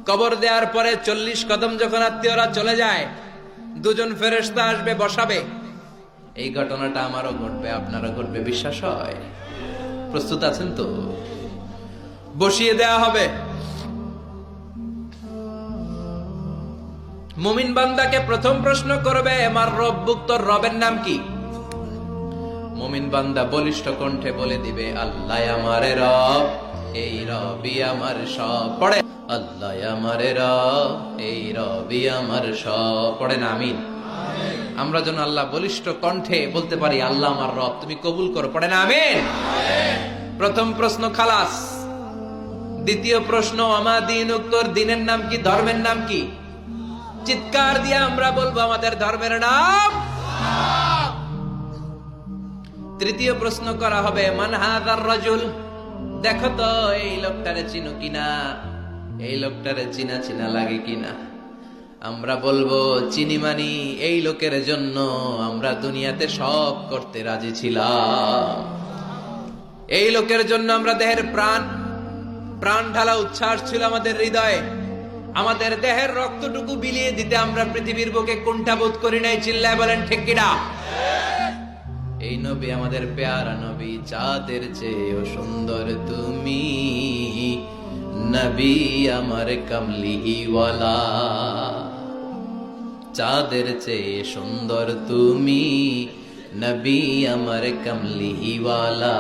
কবর দেওয়ার পরে 40 কদম যখন আত্মীয়রা চলে যায়, দুজন ফেরেশতা আসবে, বসাবে। এই ঘটনাটা আমারও ঘটবে, আপনারও ঘটবে, বিশ্বাস হয়? প্রস্তুত আছেন তো? বসিয়ে দেয়া হবে। মুমিন বান্দাকে প্রথম প্রশ্ন করবে, আমার রব্বুক, তোর রবের নাম কি? মুমিন বান্দা বলিষ্ঠ কণ্ঠে বলে দিবে, আল্লাহ আমারে রব, এই রবি আমার সব। পড়ে, আল্লাহ আমারে রব, এই রবি আমার সব। পড়েন আমিন। আমরা যেন আল্লাহ বলিষ্ঠ কণ্ঠে বলতে পারি, আল্লাহ আমার রব, তুমি কবুল করো। পড়েন আমিন। প্রথম প্রশ্ন খালাস। দ্বিতীয় প্রশ্ন, আমার দিন, উত্তর দিনের নাম কি, ধর্মের নাম কি? চিৎকার দিয়ে আমরা বলবো আমাদের ধর্মের নাম। তৃতীয় প্রশ্ন করা হবে, মান হাযার রাজুল, দেখো তো এই লোকটারে চিনো কিনা, এই লোকটারে চিনা চিনা লাগে কিনা। আমরা বলবো চিনি, মানি এই লোকের জন্য আমরা দুনিয়াতে সব করতে রাজি ছিলাম। এই লোকের জন্য আমরা দেহের প্রাণ ঢালা উচ্ছ্বাস ছিল আমাদের হৃদয়ে। আমাদের দেহের রক্তটুকু বিলিয়ে দিতে আমরা পৃথিবীর বুকে কুণ্ঠাবোধ করি নাই। চিল্লায় বলেন ঠিক কিনা? এই নবী আমাদের পেয়ারা নবী, চাঁদের চেয়েও সুন্দর তুমি নবী আমার কামলিওয়ালা। চাঁদের চেয়ে সুন্দর তুমি নবী আমার কামলিওয়ালা।